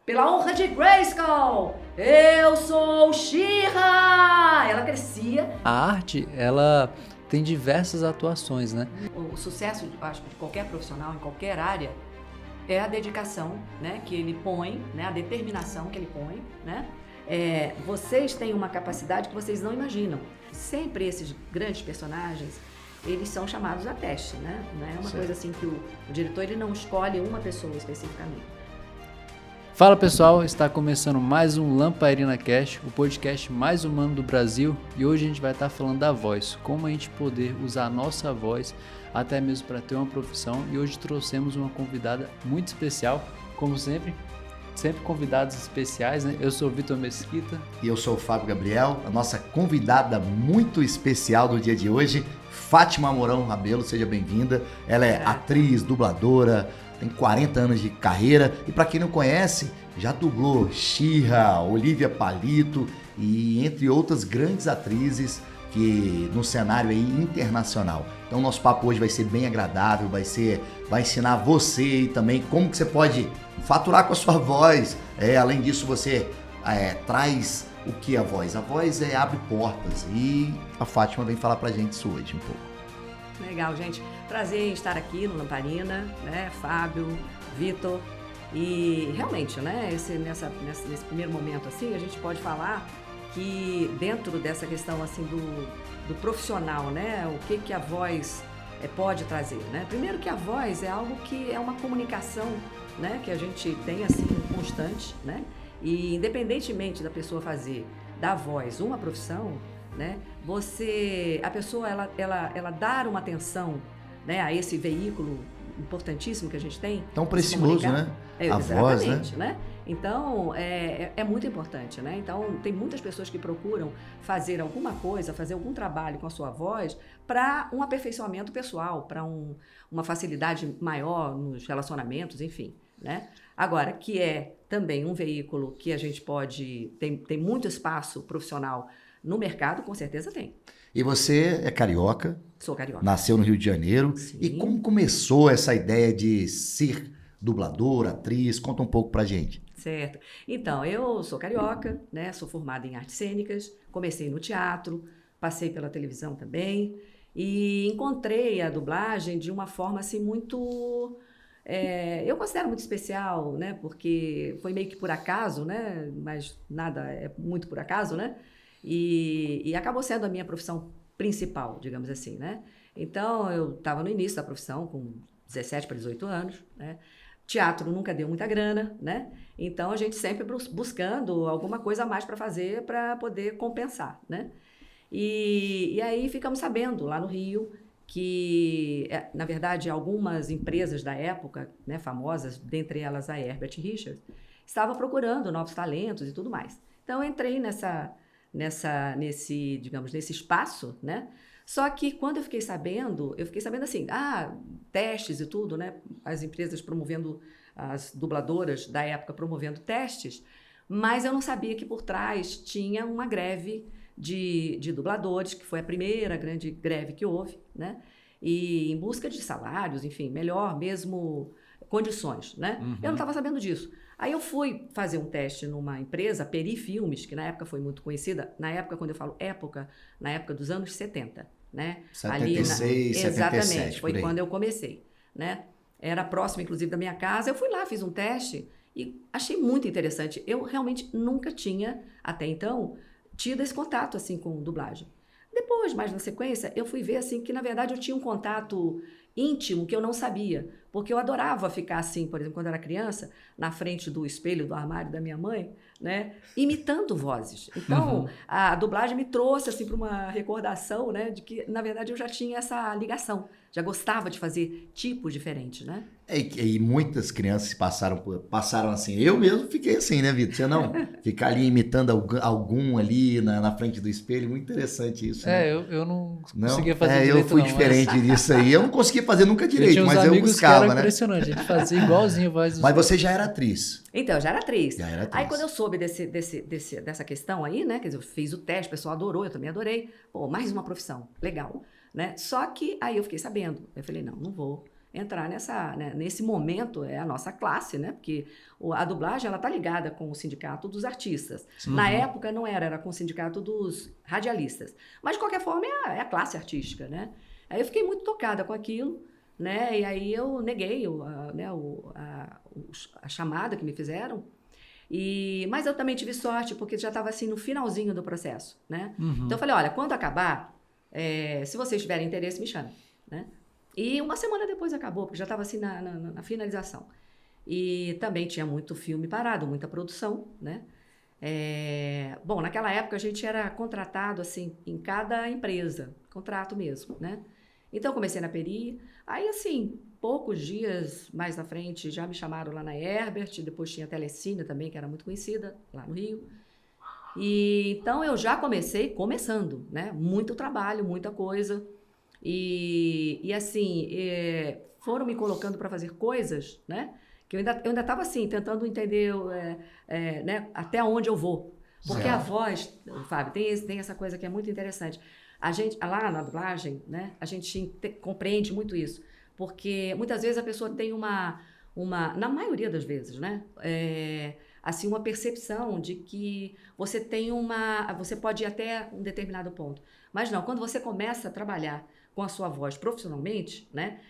Pela honra de Grayskull, eu sou She-Ra! Ela crescia. A arte, ela tem diversas atuações, né? O sucesso, acho que de qualquer profissional, em qualquer área, é a dedicação, né, que ele põe, né, a determinação que ele põe, né? Vocês têm uma capacidade que vocês não imaginam. Sempre esses grandes personagens, eles são chamados a teste, né? Não é uma coisa assim que o diretor ele não escolhe uma pessoa especificamente. Fala pessoal, está começando mais um Lamparina Cast, o podcast mais humano do Brasil, e hoje a gente vai estar falando da voz, como a gente poder usar a nossa voz até mesmo para ter uma profissão, e hoje trouxemos uma convidada muito especial, como sempre convidados especiais, né? Eu sou o Vitor Mesquita. E eu sou o Fábio Gabriel, a nossa convidada muito especial do dia de hoje, Fátima Mourão Rabelo, seja bem-vinda. Ela é atriz, dubladora, tem 40 anos de carreira e para quem não conhece, já dublou She-Ra, Olivia Palito e entre outras grandes atrizes que no cenário aí internacional. Então nosso papo hoje vai ser bem agradável, vai ensinar você aí também como que você pode faturar com a sua voz. Além disso você traz o que a voz? A voz abre portas e a Fátima vem falar pra gente isso hoje um pouco. Legal, gente. Prazer em estar aqui no Lamparina, né? Fábio, Vitor. E realmente, né? Nesse primeiro momento, assim, a gente pode falar que dentro dessa questão, assim, do profissional, né? O que a voz pode trazer, né? Primeiro que a voz é algo que é uma comunicação, né? Que a gente tem, assim, constante, né? E independentemente da pessoa fazer da voz uma profissão, né? A pessoa ela dar uma atenção, né, a esse veículo importantíssimo que a gente tem. Tão precioso, né? A voz, né? Então, é muito importante, né? Então, tem muitas pessoas que procuram fazer alguma coisa, fazer algum trabalho com a sua voz para um aperfeiçoamento pessoal, para uma facilidade maior nos relacionamentos, enfim, né? Agora, que é também um veículo que a gente tem muito espaço profissional no mercado, com certeza tem. E você é carioca? Sou carioca. Nasceu no Rio de Janeiro. Sim. E como começou essa ideia de ser dubladora, atriz? Conta um pouco pra gente. Certo. Então, eu sou carioca, né? Sou formada em artes cênicas, comecei no teatro, passei pela televisão também e encontrei a dublagem de uma forma assim muito... eu considero muito especial, né? Porque foi meio que por acaso, né? Mas nada é muito por acaso, né? E acabou sendo a minha profissão principal, digamos assim, né? Então, eu estava no início da profissão, com 17 para 18 anos, né? Teatro nunca deu muita grana, né? Então, a gente sempre buscando alguma coisa a mais para fazer para poder compensar, né? E aí ficamos sabendo, lá no Rio, que, na verdade, algumas empresas da época, né, famosas, dentre elas a Herbert Richards, estavam procurando novos talentos e tudo mais. Então, eu entrei nesse espaço, né? Só que quando eu fiquei sabendo assim, testes e tudo, né? As empresas promovendo, as dubladoras da época promovendo testes, mas eu não sabia que por trás tinha uma greve de dubladores, que foi a primeira grande greve que houve, né? E em busca de salários, enfim, melhor mesmo condições, né? Uhum. Eu não estava sabendo disso. Aí eu fui fazer um teste numa empresa, Peri Filmes, que na época foi muito conhecida, na época, quando eu falo época, na época dos anos 70, né? 76, 77, exatamente, foi quando eu comecei, né? Era próximo, inclusive, da minha casa. Eu fui lá, fiz um teste e achei muito interessante. Eu realmente nunca tinha, até então, tido esse contato, assim, com dublagem. Depois, mais na sequência, eu fui ver, assim, que, na verdade, eu tinha um contato íntimo que eu não sabia, porque eu adorava ficar assim, por exemplo, quando eu era criança, na frente do espelho do armário da minha mãe, né, imitando vozes. Então, a dublagem me trouxe assim para uma recordação, né, de que na verdade eu já tinha essa ligação, já gostava de fazer tipos diferentes, né? E muitas crianças passaram assim. Eu mesmo fiquei assim, né, Vitor? Você não ficar ali imitando algum ali na frente do espelho, muito interessante isso. Né? Eu não conseguia fazer direito. Eu fui diferente disso aí. Eu não conseguia fazer nunca direito, mas eu buscava, que era né? Impressionante, a gente fazia igualzinho a voz dos... Mas você já era atriz? Então, eu já era atriz. Aí quando eu soube dessa questão aí, né, quer dizer, eu fiz o teste, o pessoal adorou, eu também adorei. Pô, mais uma profissão, legal, né? Só que aí eu fiquei sabendo, eu falei, não vou entrar nesse momento, é a nossa classe, né? Porque a dublagem, ela tá ligada com o sindicato dos artistas. Na época não era com o sindicato dos radialistas. Mas, de qualquer forma, é a classe artística, né? Aí eu fiquei muito tocada com aquilo, né? E aí eu neguei a chamada que me fizeram. Mas eu também tive sorte, porque já estava assim no finalzinho do processo, né? Então eu falei, olha, quando acabar, se vocês tiverem interesse, me chamem, né? E uma semana depois acabou, porque já estava assim na finalização. E também tinha muito filme parado, muita produção, né? Bom, naquela época a gente era contratado assim em cada empresa, contrato mesmo, né? Então eu comecei na Peri, aí assim, poucos dias mais na frente já me chamaram lá na Herbert, depois tinha a Telecine também, que era muito conhecida lá no Rio. E então eu já comecei começando, né? Muito trabalho, muita coisa. E assim, foram me colocando para fazer coisas, né? Que eu ainda estava assim, tentando entender né, até onde eu vou. Porque a voz, Fábio, tem essa coisa que é muito interessante. A gente, lá na dublagem, né, a gente compreende muito isso. Porque muitas vezes a pessoa tem na maioria das vezes, né? Assim, uma percepção de que você você pode ir até um determinado ponto. Mas não, quando você começa a trabalhar com a sua voz profissionalmente, né,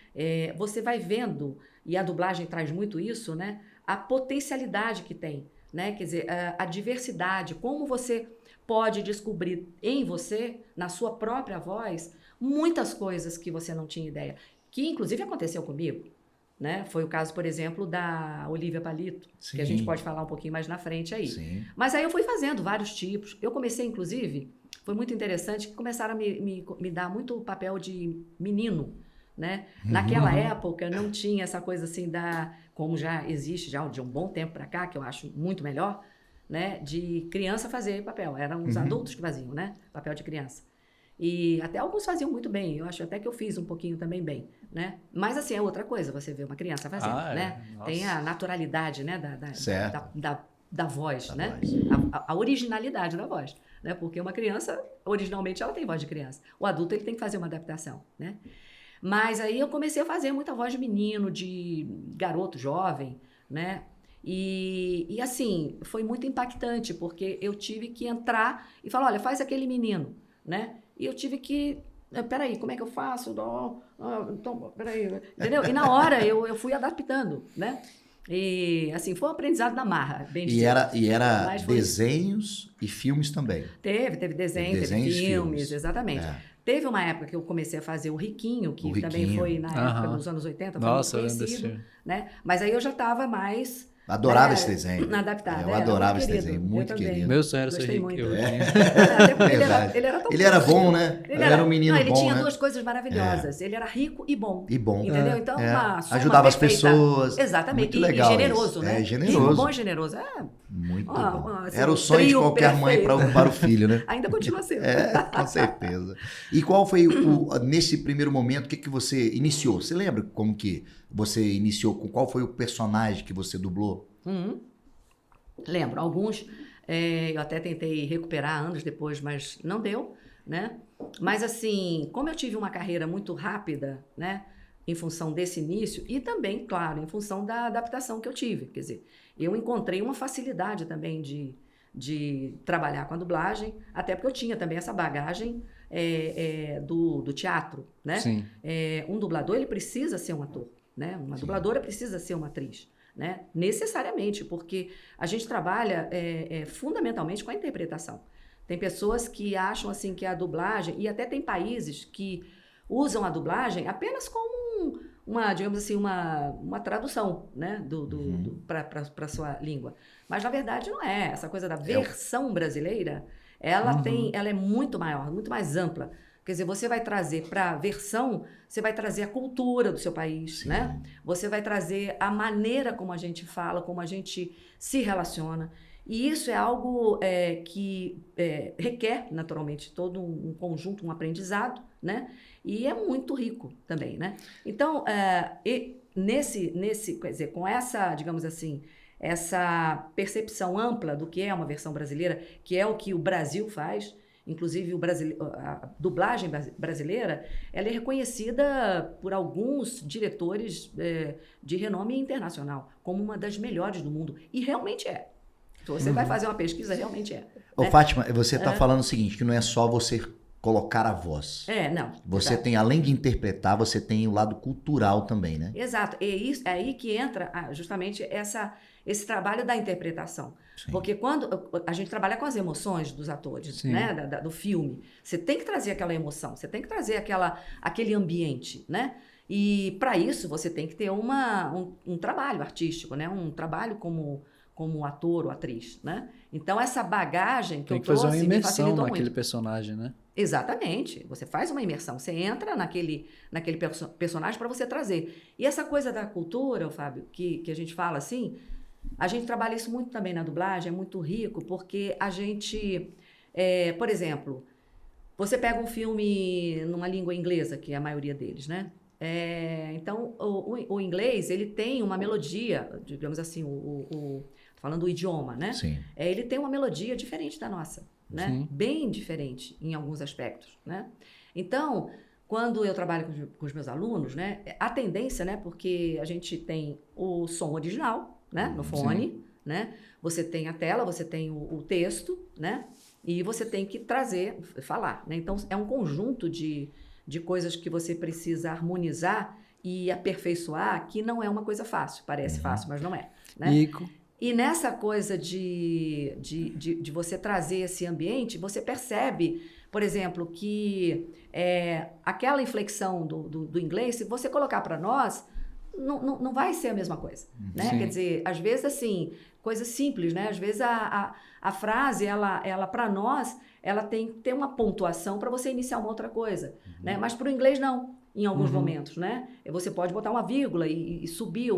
você vai vendo, e a dublagem traz muito isso, né, a potencialidade que tem, né, quer dizer, a diversidade, como você pode descobrir em você, na sua própria voz, muitas coisas que você não tinha ideia, que inclusive aconteceu comigo, né? Foi o caso, por exemplo, da Olívia Palito, que a gente pode falar um pouquinho mais na frente aí. Sim. Mas aí eu fui fazendo vários tipos. Eu comecei, inclusive, foi muito interessante, que começaram a me dar muito papel de menino, né? Naquela época não tinha essa coisa assim como já existe já de um bom tempo para cá, que eu acho muito melhor, né? De criança fazer papel. Eram os adultos que faziam, né? Papel de criança. E até alguns faziam muito bem, eu acho até que eu fiz um pouquinho também bem, né? Mas assim, é outra coisa, você vê uma criança fazendo, né? Tem a naturalidade, né? Da voz, né? A originalidade da voz, né? Porque uma criança, originalmente, ela tem voz de criança. O adulto, ele tem que fazer uma adaptação, né? Mas aí eu comecei a fazer muita voz de menino, de garoto jovem, né? E assim, foi muito impactante, porque eu tive que entrar e falar, olha, faz aquele menino, né? E eu tive que, peraí, como é que eu faço? Então, peraí, entendeu? E na hora eu fui adaptando, né? E assim, foi um aprendizado na marra, bem dizer. E era desenhos e filmes também. Teve desenho, teve filmes, exatamente. Teve uma época que eu comecei a fazer o Riquinho, que também foi na época dos anos 80, foi muito conhecido, né? Mas aí eu já estava mais... Adorava esse desenho. Adaptado. Eu adorava esse desenho, muito querido. Meu sonho era ser rico. Ele era bom, né? Ele era um menino bom, ele tinha né? duas coisas maravilhosas. Ele era rico e bom. E bom. Entendeu? Então, uma soma ajudava perfeita. As pessoas. Exatamente. Muito legal. E generoso, né? Generoso. Rico, bom e generoso. Muito bom. Assim, era o sonho de qualquer mãe para o filho, né? Ainda continua sendo. Com certeza. E qual foi, nesse primeiro momento, o que você iniciou? Você lembra como que você iniciou? Qual foi o personagem que você dublou? Lembro. Alguns eu até tentei recuperar anos depois, mas não deu, né? Mas assim, como eu tive uma carreira muito rápida, né? Em função desse início e também, claro, em função da adaptação que eu tive. Quer dizer, eu encontrei uma facilidade também de trabalhar com a dublagem, até porque eu tinha também essa bagagem do teatro, né? Sim. Um dublador, ele precisa ser um ator, né? Uma dubladora precisa ser uma atriz, né? Necessariamente, porque a gente trabalha fundamentalmente com a interpretação. Tem pessoas que acham assim que a dublagem, e até tem países que usam a dublagem apenas como digamos assim, uma tradução, né, para a sua língua. Mas, na verdade, não é. Essa coisa da versão brasileira, ela é muito maior, muito mais ampla. Quer dizer, você vai trazer para a versão, você vai trazer a cultura do seu país, né? Você vai trazer a maneira como a gente fala, como a gente se relaciona. E isso é algo que requer, naturalmente, todo um conjunto, um aprendizado, né? E é muito rico também, né? Então, quer dizer, com essa, digamos assim, essa percepção ampla do que é uma versão brasileira, que é o que o Brasil faz, inclusive a dublagem brasileira, ela é reconhecida por alguns diretores de renome internacional como uma das melhores do mundo. E realmente é. Se você vai fazer uma pesquisa, realmente é. Ô, Né? Fátima, você está falando o seguinte, que não é só você colocar a voz. Não. Você exato. tem, além de interpretar, você tem o lado cultural também, né? Exato. É aí que entra justamente esse trabalho da interpretação. Sim. Porque quando a gente trabalha com as emoções dos atores, né, do filme, você tem que trazer aquela emoção, você tem que trazer aquele ambiente, né? E para isso você tem que ter um trabalho artístico, né? Um trabalho como ator ou atriz, né? Então essa bagagem que eu trouxe fazer uma me imersão facilitou naquele muito. personagem, né? Exatamente. Você faz uma imersão, você entra naquele personagem para você trazer. E essa coisa da cultura, Fábio, que a gente fala assim, a gente trabalha isso muito também na dublagem, é muito rico, porque a gente, por exemplo, você pega um filme numa língua inglesa, que é a maioria deles, né? Então, o inglês, ele tem uma melodia, digamos assim, falando do idioma, né? Sim. Ele tem uma melodia diferente da nossa, né? Sim. Bem diferente em alguns aspectos, né? Então, quando eu trabalho com os meus alunos, né? A tendência, né? Porque a gente tem o som original, né? No fone, né? Você tem a tela, você tem o texto, né? E você tem que falar, né? Então, é um conjunto de coisas que você precisa harmonizar e aperfeiçoar, que não é uma coisa fácil. Parece fácil, mas não é, né? E nessa coisa de você trazer esse ambiente, você percebe, por exemplo, que aquela inflexão do inglês, se você colocar para nós, não vai ser a mesma coisa, né? Sim. Quer dizer, às vezes, assim, coisas simples, né? Às vezes a frase, ela para nós, ela tem que ter uma pontuação para você iniciar uma outra coisa, né? Mas para o inglês, não. Em alguns momentos, né? Você pode botar uma vírgula e subir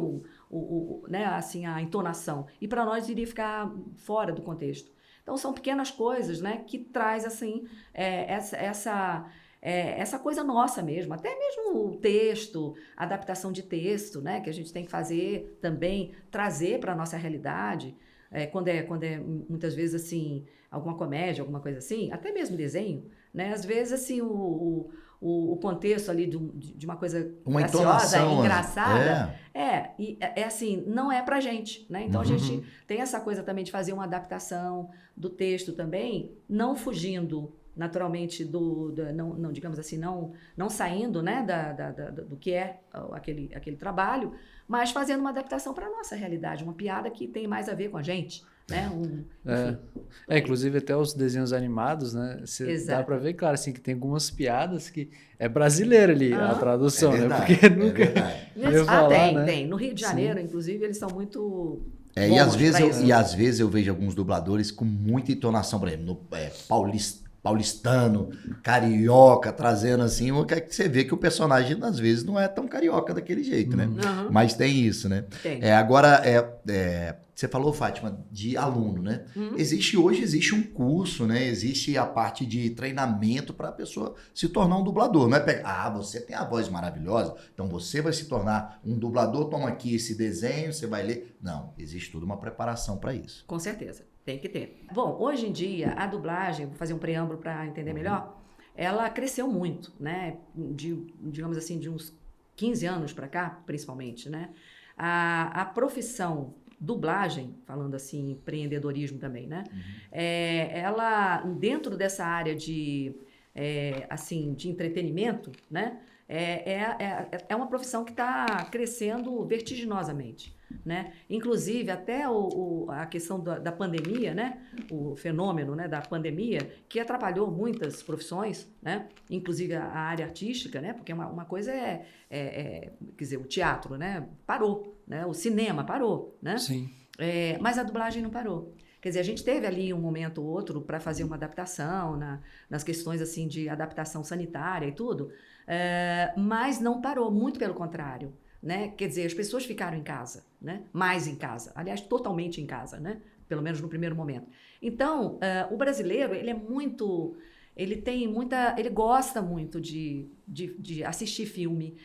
né, assim, a entonação. E para nós iria ficar fora do contexto. Então, são pequenas coisas, né, que traz, assim, essa coisa nossa mesmo. Até mesmo o texto, a adaptação de texto, né, que a gente tem que fazer também, trazer para a nossa realidade. Quando é muitas vezes, assim, alguma comédia, alguma coisa assim, até mesmo desenho, né? Às vezes, assim, o contexto ali de uma coisa uma graciosa, entonação, engraçada, assim, não é pra gente, né? Então, a gente tem essa coisa também de fazer uma adaptação do texto também, não fugindo naturalmente não digamos assim, não saindo, né, do que é aquele trabalho, mas fazendo uma adaptação para a nossa realidade, uma piada que tem mais a ver com a gente, né? Inclusive até os desenhos animados, né? Dá para ver, claro, assim, que tem algumas piadas que é brasileira ali a tradução, verdade, né? Porque nunca tem. No Rio de Janeiro, inclusive, eles são muito e às vezes eu vejo alguns dubladores com muita entonação, por exemplo, paulistano, carioca, trazendo assim, o que é que você vê que o personagem às vezes não é tão carioca daquele jeito, né? Mas tem isso, né? Tem. Agora, você falou, Fátima, de aluno, né? Hoje existe um curso, né? Existe a parte de treinamento para a pessoa se tornar um dublador. Não é pegar, você tem a voz maravilhosa, então você vai se tornar um dublador, toma aqui esse desenho, você vai ler. Não, existe toda uma preparação para isso. Com certeza. Tem que ter. Bom, hoje em dia, a dublagem, vou fazer um preâmbulo para entender melhor, ela cresceu muito, né? Digamos assim, de uns 15 anos para cá, principalmente, né? A profissão dublagem, falando assim, empreendedorismo também, né? Ela, dentro dessa área de entretenimento, né? É uma profissão que está crescendo vertiginosamente, né? Inclusive, até a questão da pandemia, né? O fenômeno, né, da pandemia, que atrapalhou muitas profissões, né? Inclusive a área artística, né? Porque uma coisa quer dizer, o teatro, né? Parou, né? O cinema parou, né? Sim. Mas a dublagem não parou. Quer dizer, a gente teve ali um momento ou outro para fazer uma adaptação nas questões assim de adaptação sanitária e tudo, mas não parou, muito pelo contrário, né? Quer dizer, as pessoas ficaram em casa, né? Mais em casa, aliás, totalmente em casa, né? Pelo menos no primeiro momento. Então, o brasileiro, ele gosta muito de assistir filme,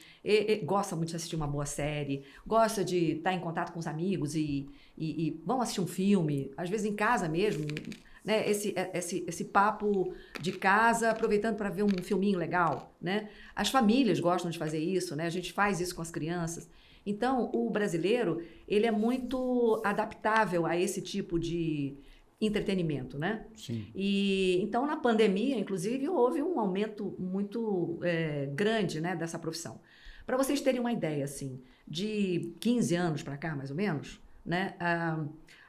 gosta muito de assistir uma boa série, gosta de estar em contato com os amigos e vamos assistir um filme, às vezes em casa mesmo, né? Esse papo de casa, aproveitando para ver um filminho legal, né? As famílias gostam de fazer isso, né? A gente faz isso com as crianças. Então, o brasileiro, ele é muito adaptável a esse tipo de entretenimento, né? Sim. E então, na pandemia, inclusive, houve um aumento muito grande, né, dessa profissão. Para vocês terem uma ideia, assim, de 15 anos para cá, mais ou menos, né,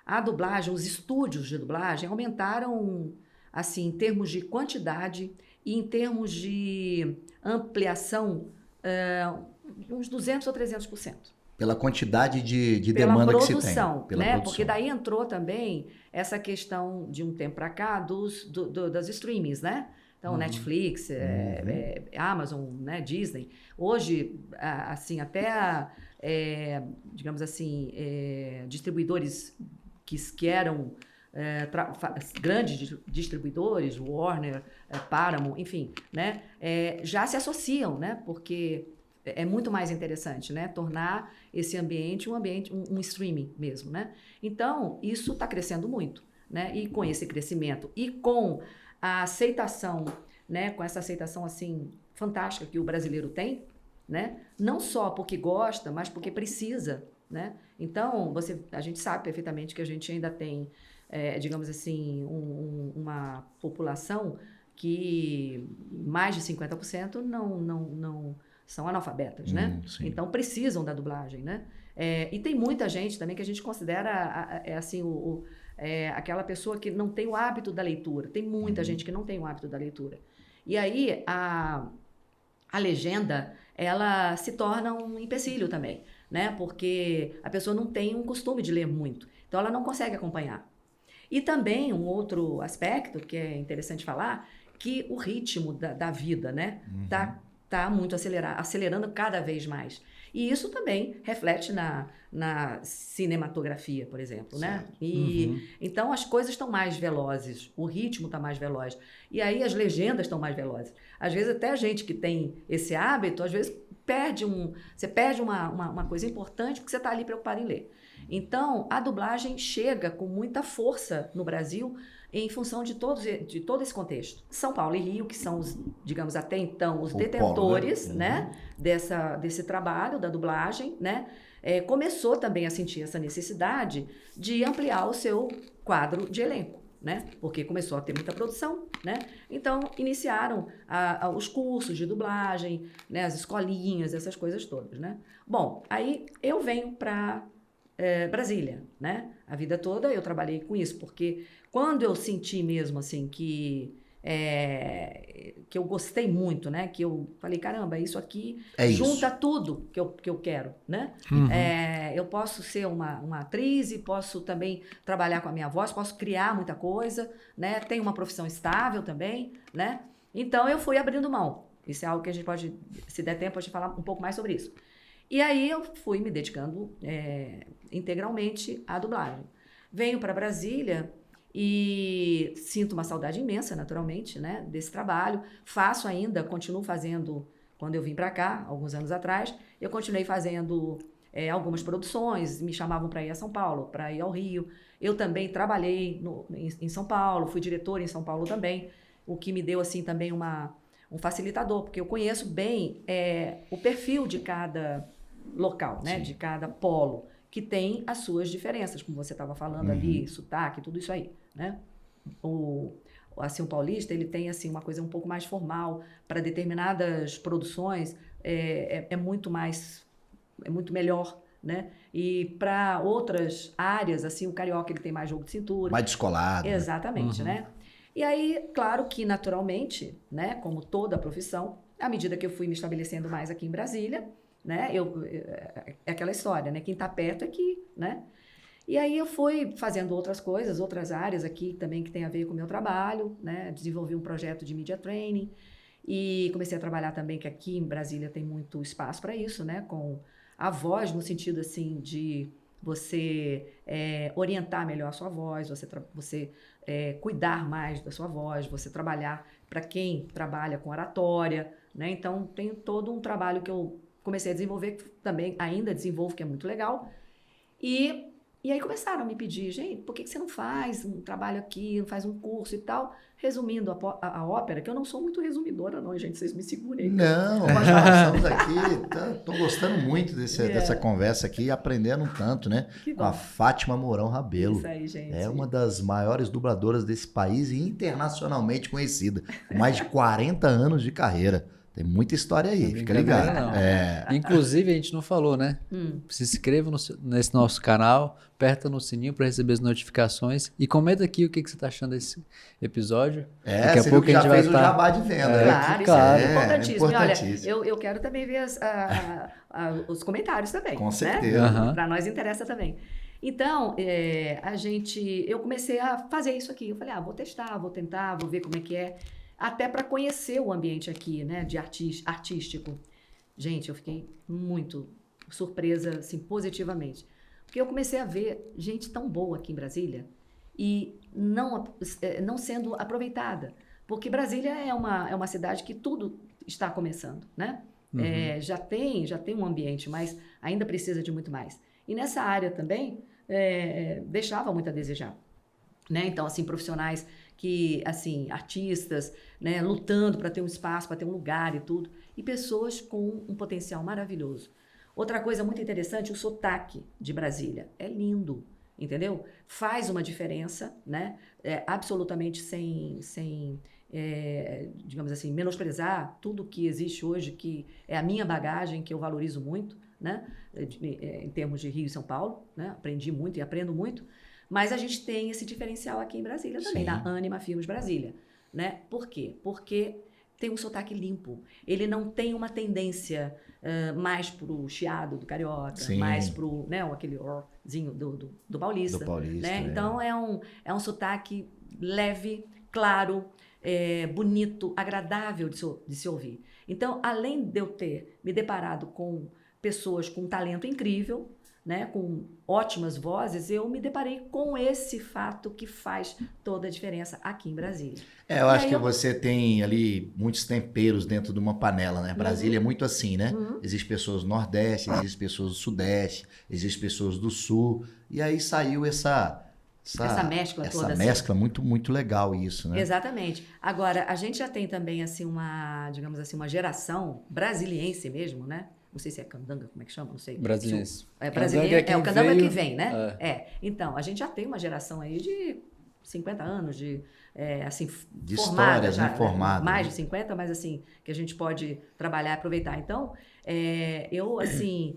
a dublagem, os estúdios de dublagem aumentaram, assim, em termos de quantidade e em termos de ampliação, uns 200% ou 300%. Pela quantidade de demanda que se tem. Pela Pela né? produção. Porque daí entrou também essa questão, de um tempo para cá, das streamings, né? Então, Netflix, Amazon, né? Disney. Hoje, assim, até, digamos assim, distribuidores que eram grandes distribuidores, Warner, Paramount, enfim, né? Já se associam, né? Porque é muito mais interessante, né? Tornar esse ambiente um streaming mesmo, né? Então, isso está crescendo muito, né? E com esse crescimento e com a aceitação, né? Com essa aceitação, assim, fantástica que o brasileiro tem, né? Não só porque gosta, mas porque precisa, né? Então, a gente sabe perfeitamente que a gente ainda tem, digamos assim, uma população que mais de 50% não são analfabetas, né? Então, precisam da dublagem, né? E tem muita gente também que a gente considera, assim, aquela pessoa que não tem o hábito da leitura. Tem muita gente que não tem o hábito da leitura. E aí, a legenda, ela se torna um empecilho também, né? Porque a pessoa não tem um costume de ler muito. Então, ela não consegue acompanhar. E também, um outro aspecto que é interessante falar, que o ritmo da vida, né? Tá muito acelerando cada vez mais. E isso também reflete na cinematografia, por exemplo, né? Então, as coisas estão mais velozes, o ritmo está mais veloz. E aí, as legendas estão mais velozes. Às vezes, até a gente que tem esse hábito, às vezes, você perde uma coisa importante porque você está ali preocupado em ler. Então, a dublagem chega com muita força no Brasil em função de todo esse contexto. São Paulo e Rio, que são, digamos, até então, os detentores, polo, né? Desse trabalho da dublagem, né? Começou também a sentir essa necessidade de ampliar o seu quadro de elenco, né? Porque começou a ter muita produção, né? Então, iniciaram os cursos de dublagem, né? As escolinhas, essas coisas todas, né? Bom, aí eu venho para Brasília, né? A vida toda eu trabalhei com isso, porque quando eu senti mesmo, assim, que eu gostei muito, né? Que eu falei, caramba, isso aqui junta tudo que eu quero, né? Eu posso ser uma atriz e posso também trabalhar com a minha voz, posso criar muita coisa, né? Tenho uma profissão estável também, né? Então, eu fui abrindo mão. Isso é algo que a gente pode, se der tempo, a gente falar um pouco mais sobre isso. E aí, eu fui me dedicando integralmente à dublagem. Venho para Brasília e sinto uma saudade imensa, naturalmente, né, desse trabalho. Faço ainda, continuo fazendo, quando eu vim para cá, alguns anos atrás, eu continuei fazendo algumas produções, me chamavam para ir a São Paulo, para ir ao Rio. Eu também trabalhei em São Paulo, fui diretora em São Paulo também, o que me deu, assim, também um facilitador, porque eu conheço bem o perfil de cada local, né, de cada polo, que tem as suas diferenças, como você estava falando ali, sotaque, tudo isso aí, né? Assim, o paulista, ele tem, assim, uma coisa um pouco mais formal. Para determinadas produções, é muito melhor, né? E para outras áreas, assim, o carioca, ele tem mais jogo de cintura. Mais descolado. Exatamente, né? E aí, claro que, naturalmente, né, como toda profissão, à medida que eu fui me estabelecendo mais aqui em Brasília, né, é aquela história, né? Quem está perto é aqui, né? E aí eu fui fazendo outras coisas, outras áreas aqui também que tem a ver com o meu trabalho, né? Desenvolvi um projeto de media training e comecei a trabalhar também, que aqui em Brasília tem muito espaço para isso, né? Com a voz, no sentido, assim, de você orientar melhor a sua voz, você cuidar mais da sua voz, você trabalhar para quem trabalha com oratória, né? Então, tem todo um trabalho que eu comecei a desenvolver, que também ainda desenvolvo, que é muito legal. E E aí começaram a me pedir, gente, por que você não faz um trabalho aqui, não faz um curso e tal? Resumindo a ópera, que eu não sou muito resumidora não, gente, vocês me segurem. Não, mas nós estamos aqui, estou gostando muito dessa conversa aqui, aprendendo um tanto, né? Que Com a bom. Fátima Mourão Rabelo. Isso aí, gente. É uma das maiores dubladoras desse país e internacionalmente conhecida, com mais de 40 anos de carreira. Tem muita história aí, fica ligado. Não. Inclusive, a gente não falou, né? Se inscreva nesse nosso canal, aperta no sininho para receber as notificações e comenta aqui o que você está achando desse episódio. Daqui a pouco a gente vai fez o jabá de venda. Claro, claro. isso é importantíssimo. Importantíssimo. E olha, eu quero também ver os comentários também. Com certeza. Uhum. Para nós interessa também. Então, eu comecei a fazer isso aqui. Eu falei, vou testar, vou tentar, vou ver como é que é. Até para conhecer o ambiente aqui, né, de artístico. Gente, eu fiquei muito surpresa, assim, positivamente. Porque eu comecei a ver gente tão boa aqui em Brasília e não sendo aproveitada. Porque Brasília é uma cidade que tudo está começando, né? Uhum. Já tem um ambiente, mas ainda precisa de muito mais. E nessa área também, deixava muito a desejar. Né? Então, assim, profissionais que, assim, artistas, né, lutando para ter um espaço, para ter um lugar e tudo, e pessoas com um potencial maravilhoso. Outra coisa muito interessante, o sotaque de Brasília. É lindo, entendeu? Faz uma diferença, né? Absolutamente sem digamos assim, menosprezar tudo que existe hoje, que é a minha bagagem, que eu valorizo muito, né? Em termos de Rio e São Paulo, né? Aprendi muito e aprendo muito. Mas a gente tem esse diferencial aqui em Brasília também, Sim. na Anima Filmes Brasília, né? Por quê? Porque tem um sotaque limpo. Ele não tem uma tendência mais pro chiado do carioca, Sim. mais pro, né, aquele orzinho do paulista. Do paulista, né? Então é um sotaque leve, claro, bonito, agradável de se ouvir. Então, além de eu ter me deparado com pessoas com um talento incrível, né, com ótimas vozes, eu me deparei com esse fato que faz toda a diferença aqui em Brasília. Eu acho que você tem ali muitos temperos dentro de uma panela, né? Brasília é muito assim, né? Existem pessoas do Nordeste, existem pessoas do Sudeste, existem pessoas do Sul, e aí saiu essa mescla toda. Essa mescla muito, muito legal isso, né? Exatamente. Agora, a gente já tem também, assim, digamos assim, uma geração brasiliense mesmo, né? Não sei se é candanga, como é que chama? Não sei. Brasiliense. Brasiliense. O candanga veio... que vem, né? Então, a gente já tem uma geração aí de 50 anos, assim, de formada histórias, já, né? Formada. Mais de 50, mas assim, que a gente pode trabalhar e aproveitar. Então, eu, assim,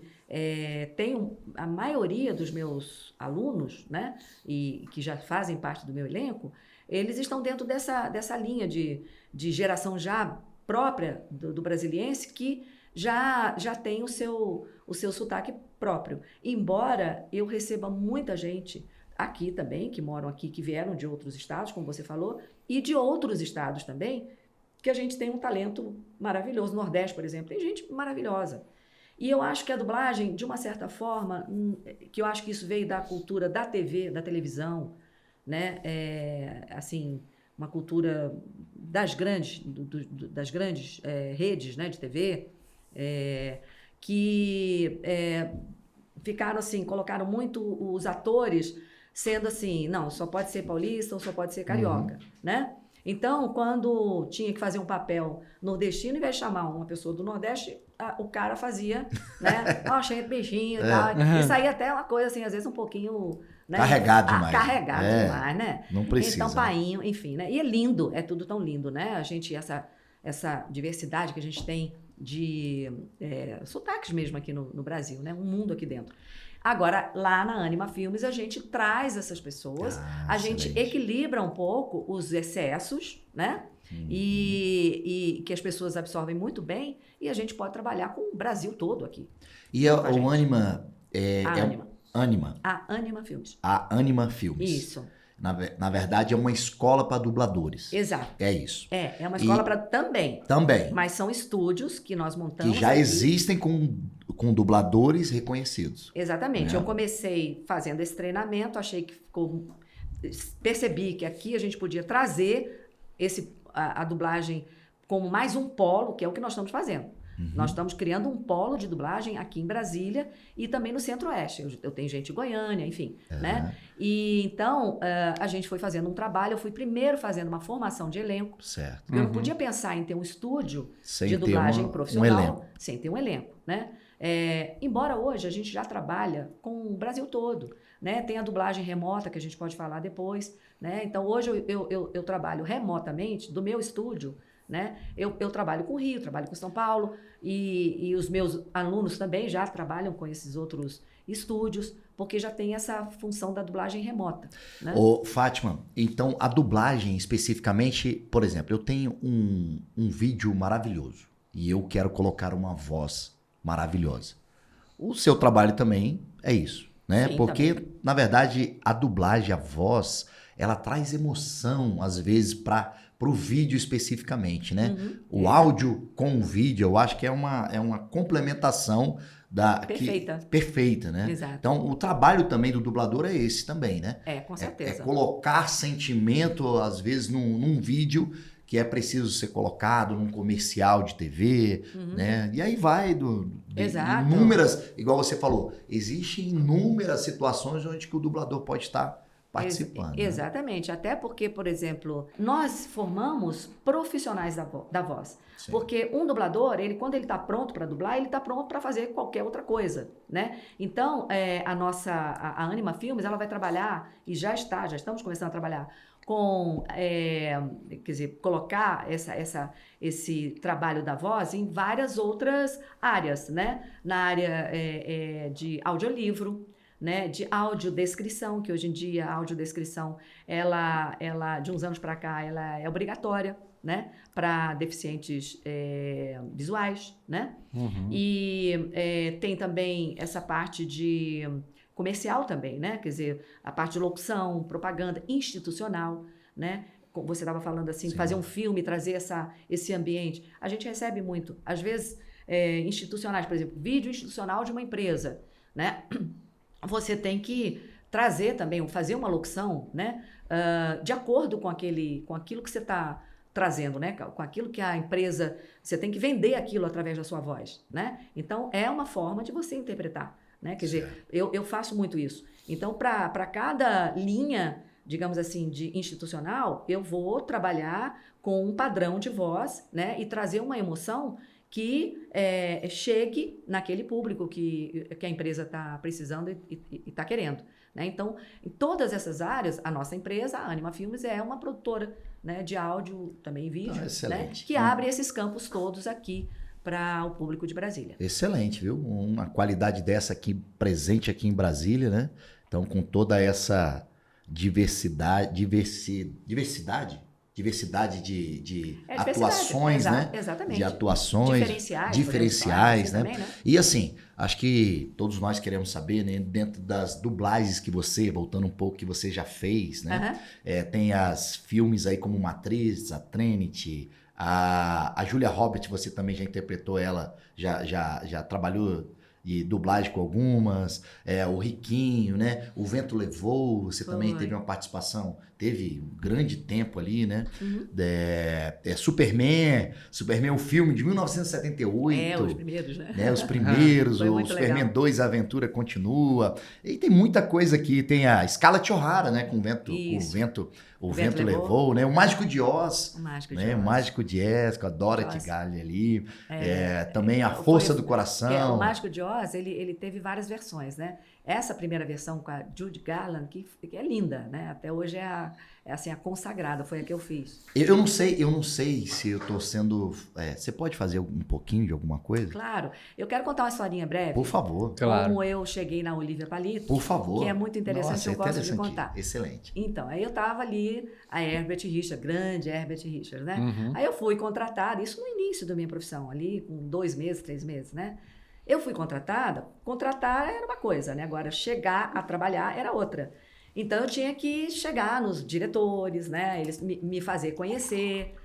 tenho a maioria dos meus alunos, né? E que já fazem parte do meu elenco, eles estão dentro dessa linha de geração já própria do brasiliense, que já tem o seu sotaque próprio. Embora eu receba muita gente aqui também, que moram aqui, que vieram de outros estados, como você falou, e de outros estados também, que a gente tem um talento maravilhoso. No Nordeste, por exemplo, tem gente maravilhosa. E eu acho que a dublagem, de uma certa forma, que eu acho que isso veio da cultura da TV, da televisão, né? Assim, uma cultura das grandes redes, né, de TV, que ficaram assim, colocaram muito os atores sendo assim, não, só pode ser paulista ou só pode ser carioca, né? Então, quando tinha que fazer um papel nordestino, em vez de chamar uma pessoa do Nordeste, o cara fazia, né? Cheio de beijinho e tal. E saía até uma coisa assim, às vezes um pouquinho... Né? Carregado demais. Carregado demais, né? Não precisa. Então, painho, enfim, né? E é lindo, é tudo tão lindo, né? A gente, essa diversidade que a gente tem de sotaques mesmo aqui no Brasil, né? Um mundo aqui dentro. Agora, lá na Anima Filmes, a gente traz essas pessoas, a gente equilibra um pouco os excessos, né? E que as pessoas absorvem muito bem, e a gente pode trabalhar com o Brasil todo aqui. E o Anima... A Anima Filmes. A Anima Filmes. Isso. Na verdade, é uma escola para dubladores. Exato. É isso. É uma escola para também. Também. Mas são estúdios que nós montamos. Que já aqui. existem com dubladores reconhecidos. Exatamente. Né? Eu comecei fazendo esse treinamento, achei que percebi que aqui a gente podia trazer a dublagem como mais um polo, que é o que nós estamos fazendo. Nós estamos criando um polo de dublagem aqui em Brasília e também no Centro-Oeste. Eu tenho gente em Goiânia, enfim, né? E então, a gente foi fazendo um trabalho, eu fui primeiro fazendo uma formação de elenco. Certo. Eu não podia pensar em ter um estúdio Sem de ter dublagem um profissional elenco. sem ter um elenco, né? Embora hoje a gente já trabalha com o Brasil todo, né? Tem a dublagem remota que a gente pode falar depois, né? Então hoje eu trabalho remotamente do meu estúdio, né? Eu trabalho com o Rio, trabalho com São Paulo e os meus alunos também já trabalham com esses outros estúdios, porque já tem essa função da dublagem remota, né? Ô, Fátima, então a dublagem especificamente, por exemplo, eu tenho um vídeo maravilhoso e eu quero colocar uma voz maravilhosa. O seu trabalho também é isso, né? Sim, Porque, também. na verdade, a dublagem, a voz, ela traz emoção, às vezes, para o vídeo especificamente, né? O áudio com o vídeo, eu acho que é uma complementação Perfeita. perfeita, né? Exato. Então, o trabalho também do dublador é esse também, né? Com É certeza. colocar sentimento, às vezes, num vídeo que é preciso ser colocado num comercial de TV, né? E aí vai Exato. inúmeras, igual você falou, existem inúmeras situações onde que o dublador pode estar participando. Né? Exatamente. Até porque, por exemplo, nós formamos profissionais da voz. Sim. Porque um dublador, quando ele está pronto para dublar, ele está pronto para fazer qualquer outra coisa, né? Então, a Anima Filmes, ela vai trabalhar, e já estamos começando a trabalhar, com, quer dizer, colocar esse trabalho da voz em várias outras áreas, né? Na área de audiolivro, né? De audiodescrição, que hoje em dia a audiodescrição, ela de uns anos para cá, ela é obrigatória, né? Para deficientes visuais, né? E tem também essa parte de comercial também, né? Quer dizer, a parte de locução, propaganda institucional, né? Você estava falando assim, Sim. fazer um filme, trazer esse ambiente. A gente recebe muito, às vezes, institucionais, por exemplo, vídeo institucional de uma empresa, né? Você tem que trazer também, fazer uma locução, né? De acordo com aquilo que você está trazendo, né? Com aquilo que a empresa... Você tem que vender aquilo através da sua voz, né? Então, é uma forma de você interpretar. Né? Quer dizer, eu faço muito isso. Então, para cada linha, digamos assim, de institucional, eu vou trabalhar com um padrão de voz, né? E trazer uma emoção que chegue naquele público que a empresa está precisando e está querendo. Né? Então, em todas essas áreas, a nossa empresa, a Anima Filmes, é uma produtora, né, de áudio, também vídeo, né, que abre esses campos todos aqui para o público de Brasília. Excelente, viu? Uma qualidade dessa aqui, presente aqui em Brasília, né? Então, com toda essa diversidade de atuações, né? Exatamente. De atuações diferenciais, né? Também, né? E assim, acho que todos nós queremos saber, né? Dentro das dublagens que você, voltando um pouco, que você já fez, né? Tem as filmes aí como Matriz, a Trinity, a Julia Roberts, você também já interpretou ela, já trabalhou de dublagem com algumas, o Riquinho, né? O Vento Levou, você também teve uma participação, teve um grande tempo ali, né? Superman, um filme de 1978. Os primeiros, né? Os primeiros, o Superman legal. 2, A Aventura Continua. E tem muita coisa aqui, tem a Scarlett O'Hara, né? Com o Vento Levou, né? O Mágico de Oz. O Mágico né? de Oz. O Mágico de Oz, com a Dorothy Gale ali. Também A Força do Coração. O Mágico de Oz, ele teve várias versões, né? Essa primeira versão com a Judy Garland, que é linda, né? Até hoje é a consagrada, foi a que eu fiz. Eu não sei se eu tô sendo... você pode fazer um pouquinho de alguma coisa? Claro. Eu quero contar uma historinha breve. Por favor. Claro. Como eu cheguei na Olivia Palito. Por favor. Que é muito interessante, Nossa, eu gosto de contar. Excelente. Então, aí eu tava ali, a Herbert Richards, grande Herbert Richards, né? Aí eu fui contratada, isso no início da minha profissão, ali com 2 meses, 3 meses, né? Eu fui contratar era uma coisa, né? Agora, chegar a trabalhar era outra. Então, eu tinha que chegar nos diretores, né? Eles me fazer conhecer.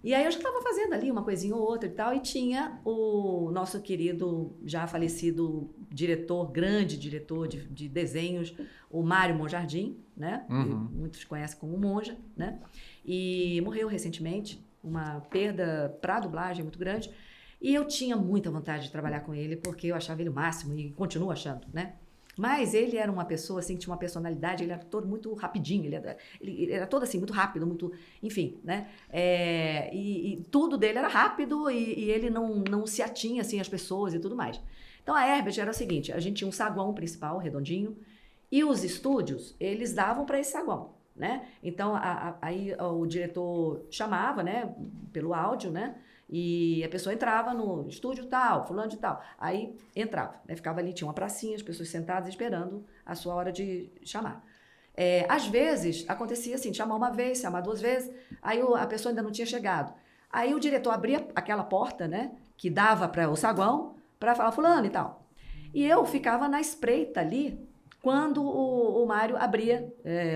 E aí, eu já estava fazendo ali uma coisinha ou outra e tal, e tinha o nosso querido, já falecido grande diretor de desenhos, o Mário Monjardim, né? Muitos conhecem como Monja, né? E morreu recentemente, uma perda para a dublagem muito grande. E eu tinha muita vontade de trabalhar com ele, porque eu achava ele o máximo e continuo achando, né? Mas ele era uma pessoa, assim, que tinha uma personalidade, ele era todo muito rapidinho, ele era todo assim, muito rápido, muito, enfim, né? E tudo dele era rápido e ele não se atinha, assim, às pessoas e tudo mais. Então, a Herbert era o seguinte, a gente tinha um saguão principal, redondinho, e os estúdios, eles davam para esse saguão, né? Então, aí o diretor chamava, né, pelo áudio, né? E a pessoa entrava no estúdio tal, fulano de tal. Aí entrava, né? Ficava ali, tinha uma pracinha, as pessoas sentadas esperando a sua hora de chamar. Às vezes, acontecia assim, chamar uma vez, chamar 2 vezes, aí a pessoa ainda não tinha chegado. Aí o diretor abria aquela porta, né? Que dava para o saguão, para falar fulano e tal. E eu ficava na espreita ali, quando o Mário abria,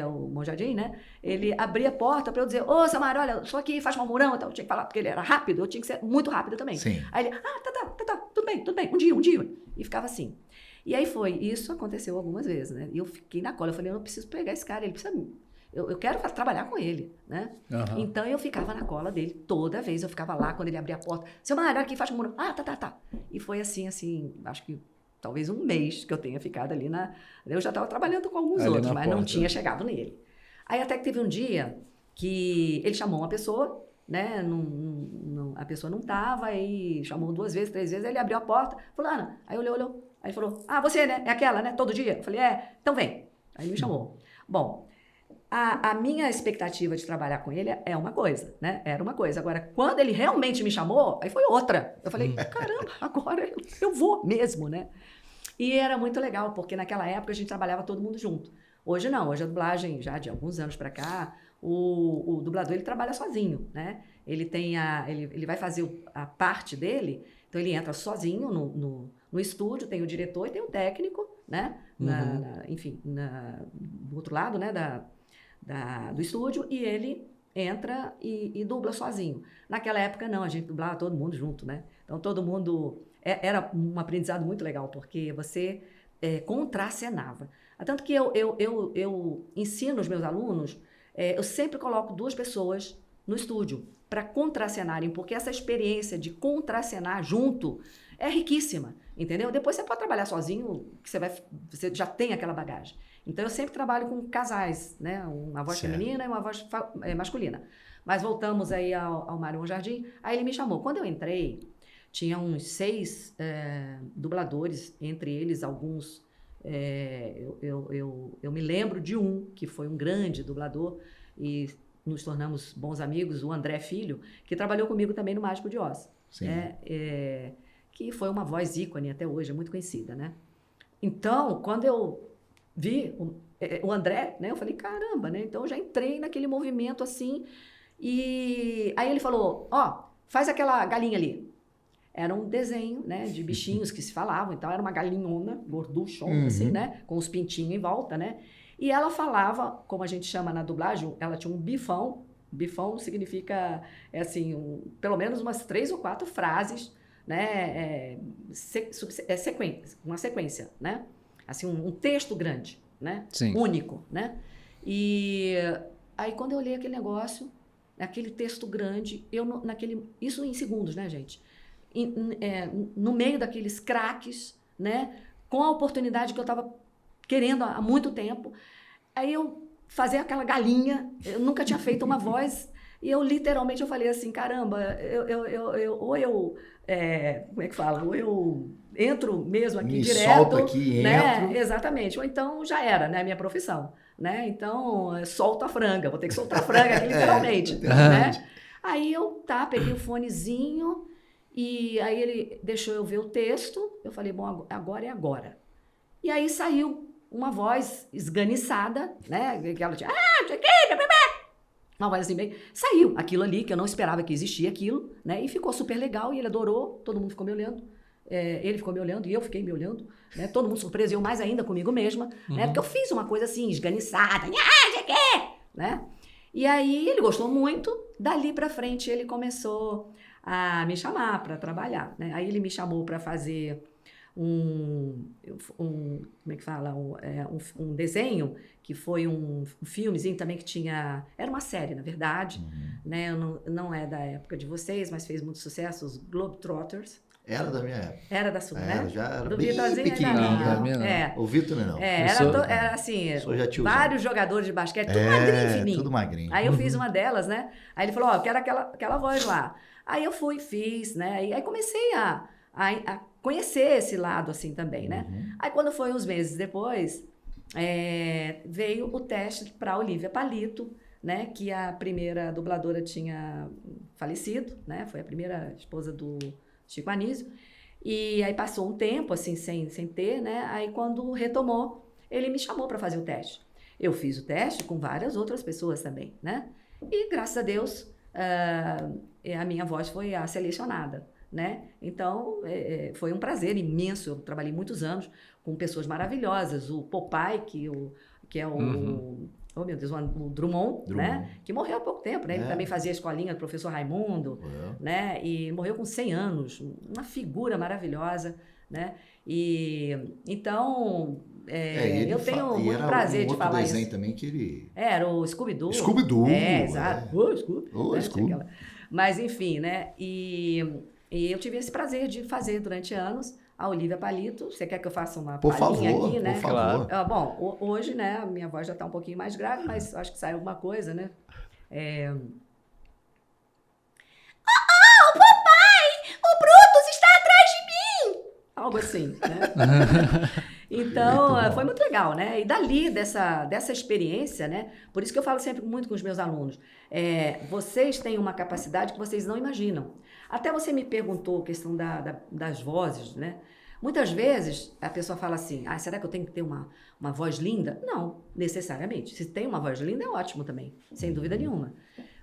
o Monjardim, né? Ele abria a porta para eu dizer, ô, seu Mário, olha, só que Fátima Mourão, então eu tinha que falar, porque ele era rápido, eu tinha que ser muito rápido também. Sim. Aí ele, tá, tudo bem, um dia. E ficava assim. E aí isso aconteceu algumas vezes, né? E eu fiquei na cola, eu falei, eu não preciso pegar esse cara, ele precisa... Eu quero trabalhar com ele, né? Uhum. Então, eu ficava na cola dele toda vez, eu ficava lá, quando ele abria a porta, seu Mário, olha aqui, Fátima Mourão, tá. E foi assim, acho que talvez um mês que eu tenha ficado ali eu já estava trabalhando com alguns outros, mas não tinha chegado nele. Aí até que teve um dia que ele chamou uma pessoa, né? A pessoa não estava, aí chamou 2 vezes, 3 vezes, aí ele abriu a porta, falou, Ana, aí olhou, aí falou, você, né? É aquela, né? Todo dia? Eu falei, então vem. Aí ele me chamou. Bom, a minha expectativa de trabalhar com ele é uma coisa, né? Era uma coisa. Agora, quando ele realmente me chamou, aí foi outra. Eu falei, caramba, agora eu vou mesmo, né? E era muito legal, porque naquela época a gente trabalhava todo mundo junto. Hoje não, hoje a dublagem, já de alguns anos para cá, o dublador ele trabalha sozinho, né? Ele vai fazer a parte dele, então ele entra sozinho no estúdio, tem o diretor e tem o técnico, né? Enfim, do outro lado, né? Do estúdio, e ele entra e dubla sozinho. Naquela época, não, a gente dublava todo mundo junto, né? Então, todo mundo... Era um aprendizado muito legal, porque você contracenava. Tanto que eu ensino os meus alunos, eu sempre coloco 2 pessoas no estúdio para contracenarem, porque essa experiência de contracenar junto é riquíssima, entendeu? Depois você pode trabalhar sozinho, que você já tem aquela bagagem. Então, eu sempre trabalho com casais, né? Uma voz feminina e uma voz masculina. Mas voltamos aí ao Mário Monjardim. Aí ele me chamou. Quando eu entrei, tinha uns 6 dubladores, entre eles alguns... Eu me lembro de um, que foi um grande dublador, e nos tornamos bons amigos, o André Filho, que trabalhou comigo também no Mágico de Oz. Que foi uma voz ícone até hoje, é muito conhecida, né? Então, quando eu vi o André, né? Eu falei, caramba, né? Então, eu já entrei naquele movimento assim. E aí ele falou, faz aquela galinha ali. Era um desenho, né? De bichinhos que se falavam. Então, era uma galinhona, gorduchona, assim, né? Com os pintinhos em volta, né? E ela falava, como a gente chama na dublagem, ela tinha um bifão. Bifão significa, pelo menos umas 3 ou 4 frases, né? Uma sequência, né? Assim, um texto grande, né? Sim. Único, né? E aí, quando eu olhei aquele negócio, aquele texto grande, isso em segundos, né, gente? No meio daqueles craques, né? Com a oportunidade que eu estava querendo há muito tempo, aí eu fazia aquela galinha, eu nunca tinha feito uma voz, e eu literalmente falei assim, caramba, como é que fala? Ou eu entro mesmo aqui direto, solto aqui, né? Entro. Exatamente. Ou então já era, né? Minha profissão, né? Então, solto a franga, vou ter que soltar a franga aqui, literalmente, né? Aí eu peguei o fonezinho e aí ele deixou eu ver o texto. Eu falei, bom, agora é agora. E aí saiu uma voz esganiçada, né? Que ela tinha, uma voz assim bem... Saiu aquilo ali, que eu não esperava que existia aquilo, né? E ficou super legal, e ele adorou, todo mundo ficou me olhando. Ele ficou me olhando e eu fiquei me olhando, né? Todo mundo surpreso, eu mais ainda comigo mesma, né? Porque eu fiz uma coisa assim, esganiçada, né? E aí ele gostou muito, dali pra frente ele começou a me chamar para trabalhar, né? Aí ele me chamou para fazer como é que fala? Um desenho, que foi um filmezinho também que tinha... Era uma série, na verdade, né? Não é da época de vocês, mas fez muito sucesso, os Globetrotters. Era da minha época. Era da sua, Era, né? já era Do bem Vitorzinho pequenininho. ainda da minha não. É. O Vitor não. Era assim, sou já tiozão. vários jogadores de basquete, tudo magrinho, fininho. Tudo magrinho. Aí eu fiz uma delas, né? Aí ele falou, ó, eu quero aquela voz lá. Aí eu fiz, né? E aí comecei a conhecer esse lado assim também, né? Aí quando foi uns meses depois, veio o teste para Olívia Palito, né? Que a primeira dubladora tinha falecido, né? Foi a primeira esposa do Chico Anísio. E aí passou um tempo, assim, sem ter, né? Aí quando retomou, ele me chamou para fazer o teste. Eu fiz o teste com várias outras pessoas também, né? E graças a Deus, a minha voz foi a selecionada, né? Então, foi um prazer imenso. Eu trabalhei muitos anos com pessoas maravilhosas. O Popeye, que é o... Oh, meu Deus, o Drummond, né? Que morreu há pouco tempo, né? Ele também fazia a escolinha do professor Raimundo, né? E morreu com 100 anos, uma figura maravilhosa, né? E então, eu tenho muito prazer de falar isso. Outro desenho também que ele... Era o Scooby-Doo. Scooby-Doo. Exato. Scooby. Mas, enfim, né? E eu tive esse prazer de fazer durante anos a Olívia Palito. Você quer que eu faça uma palhinha aqui, né? Por favor. Bom, hoje, né, a minha voz já está um pouquinho mais grave, mas acho que sai alguma coisa, né? O papai! O Brutus está atrás de mim! Algo assim, né? Então, foi muito legal, né? E dali, dessa experiência, né? Por isso que eu falo sempre muito com os meus alunos. Vocês têm uma capacidade que vocês não imaginam. Até você me perguntou a questão das vozes, né? Muitas vezes a pessoa fala assim, será que eu tenho que ter uma voz linda? Não, necessariamente. Se tem uma voz linda, é ótimo também, sem dúvida nenhuma.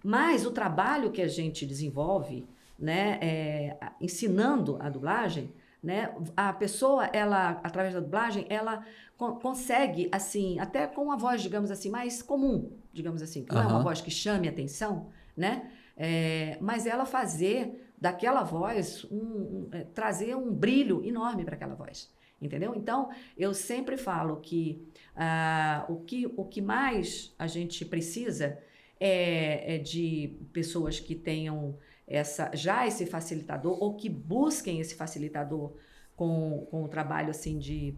Mas o trabalho que a gente desenvolve, né, ensinando a dublagem, né, a pessoa, ela, através da dublagem, ela consegue, assim, até com uma voz, digamos assim, mais comum, digamos assim, que não é uma voz que chame atenção, né? Mas ela fazer daquela voz, trazer um brilho enorme para aquela voz, entendeu? Então, eu sempre falo que o que mais a gente precisa é de pessoas que tenham esse facilitador, ou que busquem esse facilitador com o trabalho assim de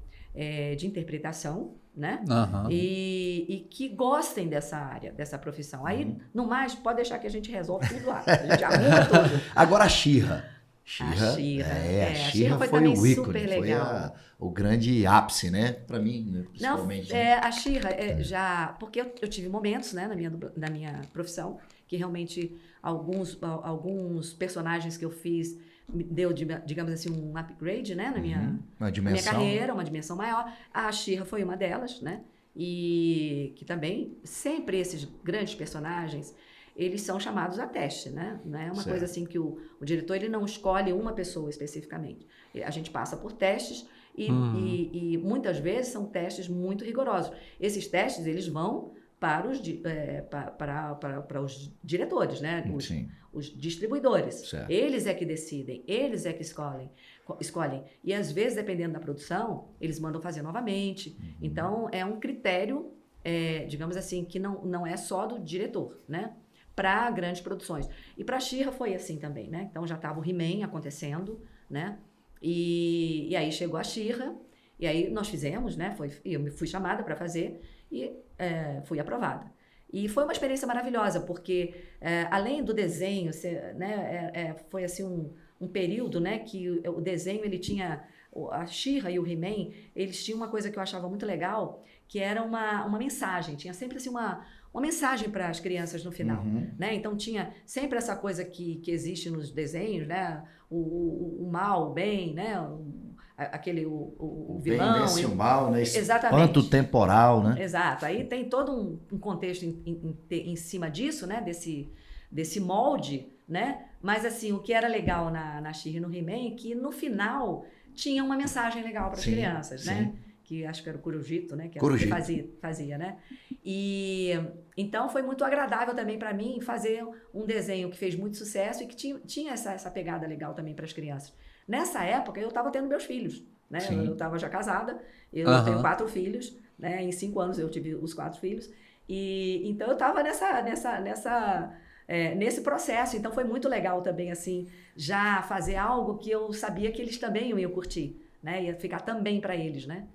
interpretação, né? E que gostem dessa área, dessa profissão. Aí, no mais, pode deixar que a gente resolve tudo lá. A gente arruma tudo. Agora a Xirra. A Xirra foi o ícone, super legal. Foi o grande ápice, né? Para mim, né? Principalmente. Não, a Xirra já... Porque eu tive momentos, né, na minha profissão, que realmente alguns personagens que eu fiz me deu, digamos assim, um upgrade, né, na minha carreira, uma dimensão maior. A Xirra foi uma delas, né? E que também, sempre esses grandes personagens, eles são chamados a teste, né? Não é uma coisa assim que o diretor ele não escolhe uma pessoa especificamente. A gente passa por testes e muitas vezes são testes muito rigorosos. Esses testes, eles vão para os diretores, né? Os distribuidores. Certo. Eles é que decidem, eles é que escolhem. E às vezes, dependendo da produção, eles mandam fazer novamente. Então, é um critério, digamos assim, que não é só do diretor, né? Para grandes produções. E para a Xirra foi assim também, né? Então, já estava o He-Man acontecendo, né? E aí chegou a Xirra, e aí nós fizemos, né? Eu fui chamada para fazer e fui aprovada. E foi uma experiência maravilhosa, porque além do desenho, né, foi assim um período, né, que o desenho ele tinha, a Xirra e o He-Man, eles tinham uma coisa que eu achava muito legal, que era uma mensagem, tinha sempre assim uma mensagem para as crianças no final, né? Então tinha sempre essa coisa que existe nos desenhos, né? O mal, o bem, né? O vilão. Bem, o mal, né? Exatamente. Espanto temporal, né? Exato. Aí tem todo um contexto em cima disso, né? Desse molde, né? Mas assim, o que era legal na Xirra e no He-Man é que no final tinha uma mensagem legal para as crianças, né? Que acho que era o Corujito, né? Que fazia, né? E então foi muito agradável também para mim fazer um desenho que fez muito sucesso e que tinha essa pegada legal também para as crianças. Nessa época eu estava tendo meus filhos, né? Eu estava já casada, eu tenho 4 filhos, né? Em 5 anos eu tive os 4 filhos e então eu estava nesse processo. Então foi muito legal também, assim, já fazer algo que eu sabia que eles também iam curtir, né? Ia ficar também para eles, né?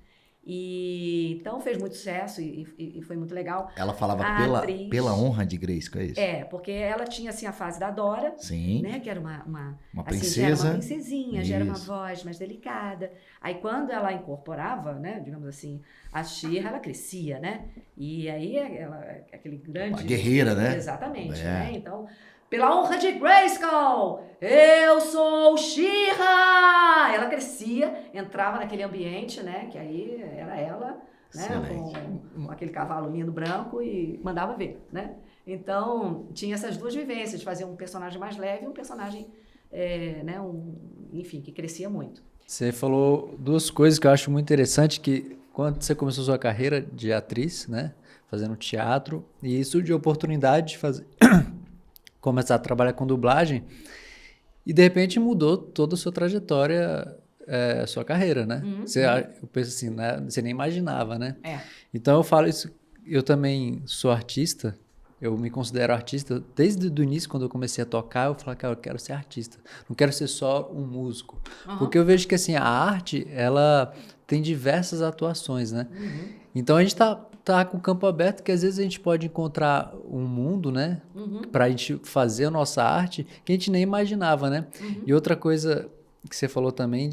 E então fez muito sucesso e foi muito legal. Ela falava atriz, pela honra de Grayskull, é isso? Porque ela tinha assim a fase da Dora, Sim. né? Que era uma princesa. Já era uma princesinha, Isso. já era uma voz mais delicada. Aí quando ela incorporava, né? Digamos assim, a She-Ra, ela crescia, né? E aí ela aquele grande... Uma guerreira, né? Exatamente, né? Então, pela honra de Grayskull, eu sou She-Ra! Ela crescia, entrava naquele ambiente, né? Que aí era ela, né? Com aquele cavalo lindo branco e mandava ver, né? Então, tinha essas duas vivências, de fazer um personagem mais leve e um personagem, né? Enfim, que crescia muito. Você falou duas coisas que eu acho muito interessante, que quando você começou sua carreira de atriz, né? Fazendo teatro, e isso de oportunidade de fazer... começar a trabalhar com dublagem e de repente mudou toda a sua trajetória, a sua carreira, né? Eu penso assim, né? Você nem imaginava, né? Então eu falo isso, eu também sou artista, eu me considero artista desde o início, quando eu comecei a tocar, eu falei, cara, eu quero ser artista, não quero ser só um músico, porque eu vejo que assim, a arte, ela tem diversas atuações, né? Então a gente tá com o campo aberto, que às vezes a gente pode encontrar um mundo, né? Pra gente fazer a nossa arte que a gente nem imaginava, né? E outra coisa que você falou também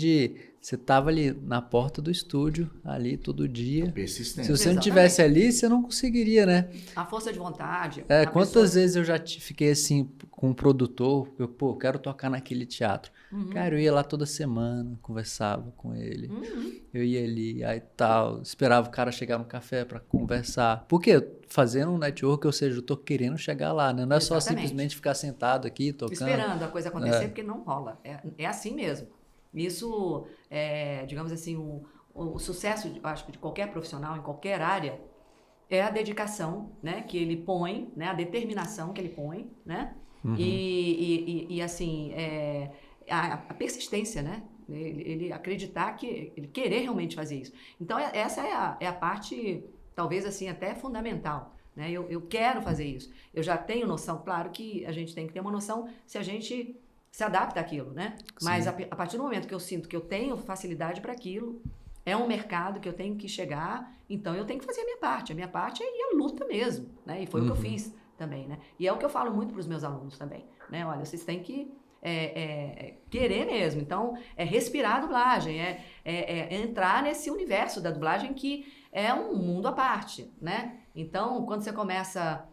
você tava ali na porta do estúdio, ali todo dia. Persistente. Se você não tivesse ali, você não conseguiria, né? A força de vontade. Quantas vezes eu já fiquei assim com um produtor, eu quero tocar naquele teatro. Cara, eu ia lá toda semana, conversava com ele. Eu ia ali, aí tal, esperava o cara chegar no café para conversar. Porque fazendo um network, ou seja, eu tô querendo chegar lá, né? Não é só simplesmente ficar sentado aqui, tocando. Esperando a coisa acontecer, porque não rola. É assim mesmo. Isso, digamos assim, o sucesso, acho que de qualquer profissional, em qualquer área, é a dedicação, né, que ele põe, né, a determinação que ele põe, né, e assim, a persistência, né, ele acreditar que, ele querer realmente fazer isso. Então, essa é a parte, talvez assim, até fundamental, né, eu quero fazer isso. Eu já tenho noção, claro que a gente tem que ter uma noção se a gente se adapta àquilo, né? Sim. Mas a partir do momento que eu sinto que eu tenho facilidade para aquilo, é um mercado que eu tenho que chegar, então eu tenho que fazer a minha parte. A minha parte é ir à luta mesmo, né? E foi o que eu fiz também, né? E é o que eu falo muito para os meus alunos também, né? Olha, vocês têm que querer mesmo. Então, respirar a dublagem, entrar nesse universo da dublagem que é um mundo à parte, né? Então, quando você começa...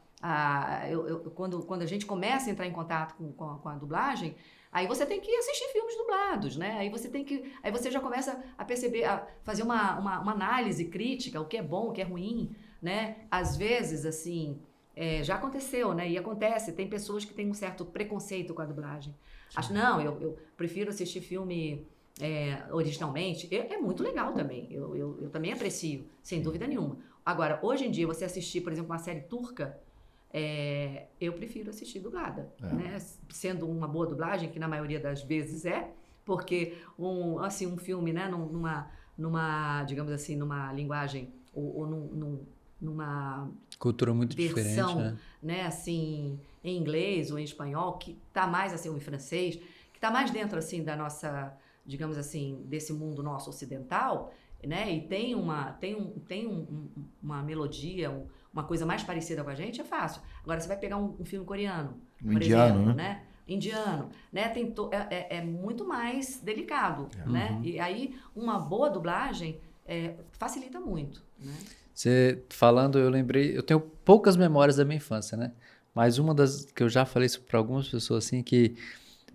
quando a gente começa a entrar em contato com a dublagem, aí você tem que assistir filmes dublados, né? Aí você já começa a perceber, a fazer uma análise crítica, o que é bom, o que é ruim, né? Às vezes, assim, já aconteceu, né? E acontece, tem pessoas que têm um certo preconceito com a dublagem. Não, eu prefiro assistir filme originalmente. É muito legal também, eu também aprecio, sem dúvida nenhuma. Agora, hoje em dia, você assistir, por exemplo, uma série turca, eu prefiro assistir dublada, né? Sendo uma boa dublagem, que na maioria das vezes porque um filme, né, numa digamos assim, numa linguagem ou numa cultura muito versão, diferente, né, assim, em inglês ou em espanhol, que tá mais assim, ou em francês, que tá mais dentro assim da nossa, digamos assim, desse mundo nosso ocidental, né? E tem uma melodia, uma coisa mais parecida com a gente, é fácil. Agora, você vai pegar um filme coreano, por indiano, exemplo, né? Indiano, né? É muito mais delicado, né? E aí, uma boa dublagem facilita muito, né? Você falando, eu lembrei, eu tenho poucas memórias da minha infância, né? Mas uma das que eu já falei isso para algumas pessoas, assim, que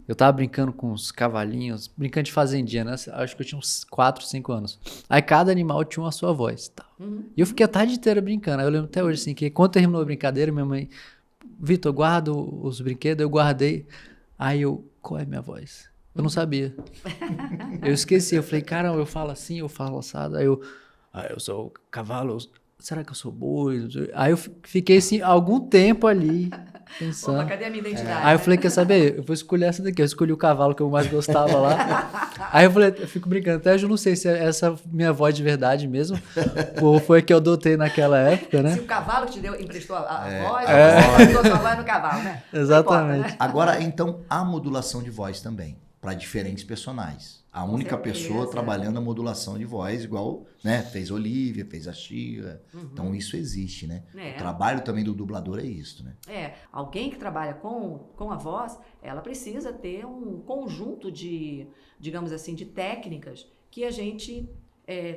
eu tava brincando com os cavalinhos, brincando de fazendinha, né? Acho que eu tinha uns 4, 5 anos. Aí cada animal tinha a sua voz. Tal. E eu fiquei a tarde inteira brincando. Aí eu lembro até hoje, assim, que quando terminou a brincadeira, minha mãe, Vitor, guarda os brinquedos. Eu guardei. Aí qual é a minha voz? Eu não sabia. Eu esqueci. Eu falei, cara, eu falo assim, eu falo assado. Aí eu sou cavalo, será que eu sou boi? Aí eu fiquei assim, algum tempo ali, pensando. Opa, cadê a minha identidade? Aí eu falei, quer saber? Eu vou escolher essa daqui. Eu escolhi o cavalo que eu mais gostava lá. Aí eu falei, eu fico brincando. Até hoje eu não sei se é essa minha voz de verdade mesmo. Ou foi a que eu adotei naquela época, né? Se o cavalo te emprestou a voz, É. você botou a voz no cavalo, né? Exatamente. Não importa, né? Agora, então, a modulação de voz também, para diferentes personagens. A única certeza. pessoa trabalhando a modulação de voz, igual, né? Fez Olivia, fez a Shira. Então, isso existe, né? É. O trabalho também do dublador é isso, né? Alguém que trabalha com a voz, ela precisa ter um conjunto de, digamos assim, de técnicas que a gente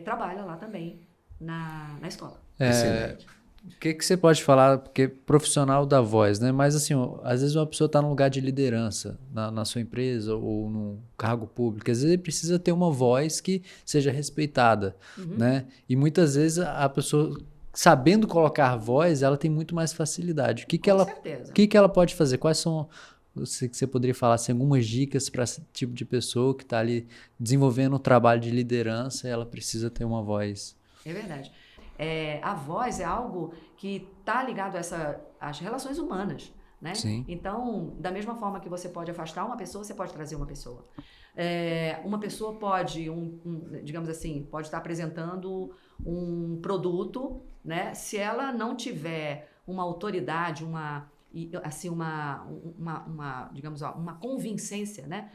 trabalha lá também na escola. Excelente. O que você pode falar, porque profissional da voz, né? Mas assim, às vezes uma pessoa está num lugar de liderança na sua empresa ou num cargo público, às vezes ele precisa ter uma voz que seja respeitada, né? E muitas vezes a pessoa, sabendo colocar voz, ela tem muito mais facilidade. Certeza. O que ela pode fazer? Quais são, que você poderia falar, assim, algumas dicas para esse tipo de pessoa que está ali desenvolvendo um trabalho de liderança e ela precisa ter uma voz? É verdade. A voz é algo que está ligado às relações humanas, né? Sim. Então, da mesma forma que você pode afastar uma pessoa, você pode trazer uma pessoa. Uma pessoa pode, digamos assim, pode estar apresentando um produto, né? Se ela não tiver uma autoridade, digamos, uma convincência, né?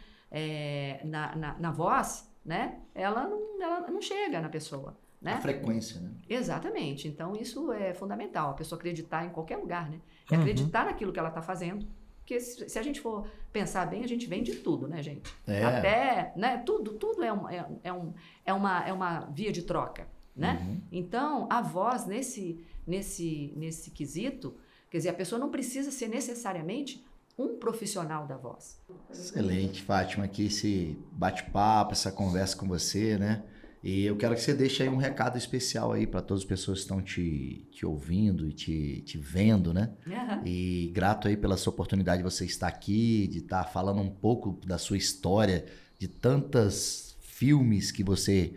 Na voz, né? Ela não chega na pessoa. Né? A frequência, né? Exatamente. Então, isso é fundamental. A pessoa acreditar em qualquer lugar, né? E acreditar naquilo que ela está fazendo. Porque se a gente for pensar bem, a gente vende tudo, né, gente? Até, né? Tudo é uma via de troca, né? Então, a voz nesse quesito, quer dizer, a pessoa não precisa ser necessariamente um profissional da voz. Excelente, Fátima, aqui esse bate-papo, essa conversa com você, né? E eu quero que você deixe aí um recado especial aí para todas as pessoas que estão te ouvindo e te vendo, né? E grato aí pela sua oportunidade de você estar aqui, de estar falando um pouco da sua história, de tantos filmes que você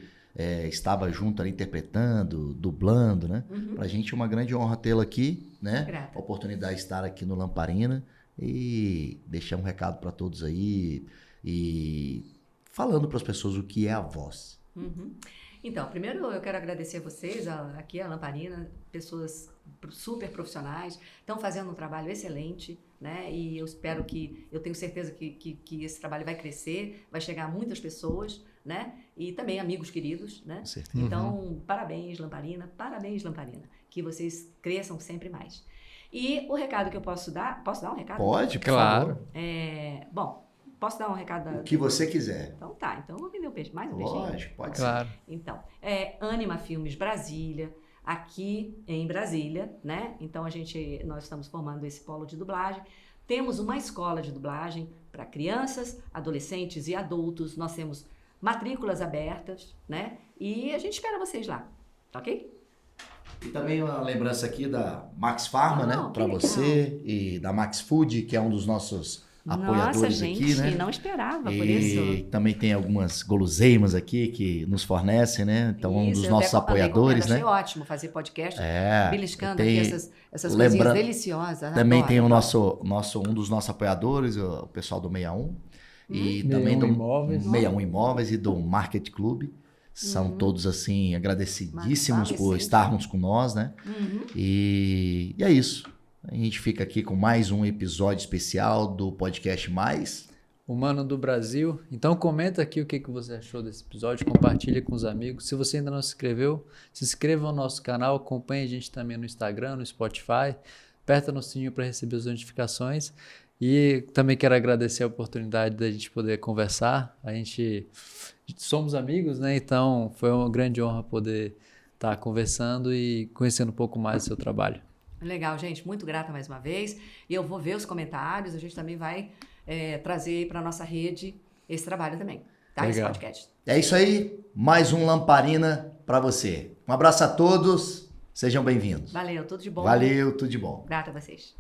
estava junto ali interpretando, dublando, né? Pra gente é uma grande honra tê-la aqui, né? Grata. A oportunidade de estar aqui no Lamparina e deixar um recado para todos aí e falando para as pessoas o que é a voz. Então, primeiro eu quero agradecer a vocês, aqui a Lamparina, pessoas super profissionais, estão fazendo um trabalho excelente, né? E eu tenho certeza que esse trabalho vai crescer, vai chegar a muitas pessoas, né? E também amigos queridos, né? Com certeza. Então, parabéns Lamparina, que vocês cresçam sempre mais. E o recado que eu posso dar um recado? Pode, por Claro. favor. Bom, posso dar um recado? O que você quiser. Então tá, então eu vou vender mais um beijinho. Lógico, pode Claro. ser. Então, Anima Filmes Brasília, aqui em Brasília, né? Então nós estamos formando esse polo de dublagem. Temos uma escola de dublagem para crianças, adolescentes e adultos. Nós temos matrículas abertas, né? E a gente espera vocês lá, tá ok? E também uma lembrança aqui da Max Pharma, né? que Para legal. você e da Max Food, que é um dos nossos apoiadores Nossa, gente, aqui, né? não esperava por E isso. também tem algumas guloseimas aqui que nos fornecem, né? Então, um dos Isso, eu nossos até apoiadores, achei né? ótimo fazer podcast, beliscando tem- aqui essas coisinhas lembra- deliciosas. Também adoro, tem o adoro. um dos nossos apoiadores, o pessoal do 61. E 61 também do Imóveis. 61 Imóveis e do Market Club. São todos, assim, agradecidíssimos Market por Club, estarmos com nós, né? E é isso. A gente fica aqui com mais um episódio especial do podcast Mais. Humano do Brasil. Então comenta aqui o que você achou desse episódio, compartilha com os amigos. Se você ainda não se inscreveu, se inscreva no nosso canal, acompanhe a gente também no Instagram, no Spotify, aperta no sininho para receber as notificações. E também quero agradecer a oportunidade da gente poder conversar. A gente somos amigos, né? Então foi uma grande honra poder estar conversando e conhecendo um pouco mais do seu trabalho. Legal, gente. Muito grata mais uma vez. E eu vou ver os comentários. A gente também vai trazer para a nossa rede esse trabalho também, tá? Esse Legal. podcast. É isso aí. Mais um Lamparina para você. Um abraço a todos. Sejam bem-vindos. Valeu, tudo de bom. Valeu, tudo de bom. Grata a vocês.